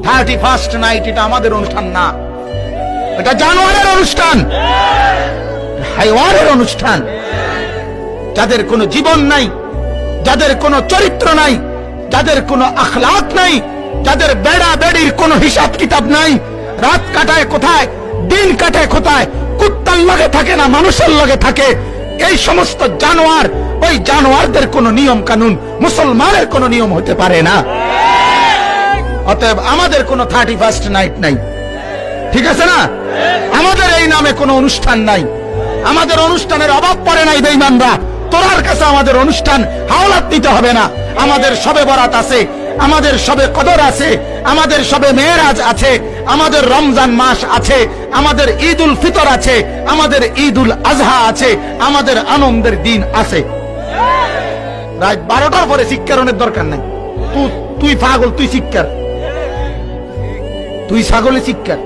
31st night এটা আমাদের অনুষ্ঠান না, এটা জানোয়ারের অনুষ্ঠান, হাইওয়ানের অনুষ্ঠান। যাদের কোনো জীবন নাই, যাদের কোনো চরিত্র নাই, যাদের কোনো আখলাক নাই, যাদের বেড়া বেড়ির কোনো হিসাব কিতাব নাই, রাত কাটায় কোথায়, দিন কাটায় কোথায়, কুত্তার লগে থাকে না মানুষের লগে থাকে, এই সমস্ত জানোয়ার, ওই জানোয়ারদের কোনো নিয়ম কানুন মুসলমানের কোনো নিয়ম হতে পারে না। অতএব আমাদের কোনো 31st নাইট নাই, ঠিক আছে না? আমাদের এই নামে কোনো অনুষ্ঠান নাই, আমাদের অনুষ্ঠানের অভাব পড়ে নাই। বেঈমানরা, তোরার কাছে আমাদের অনুষ্ঠান হাওলাত দিতে হবে না। আমাদের শবে বরাত আছে, আমাদের শবে কদর আছে, আমাদের শবে মেরাজ আছে, আমাদের রমজান মাস আছে, আমাদের ঈদ উল ফিতর আছে, আমাদের ঈদ উল আজহা আছে, আমাদের আনন্দের দিন আছে। রাত 12টার পরে শিক্ষারণের দরকার নাই। তুই পাগল, তুই শিক্ষার, তুই ছাগলে শিক্ষার।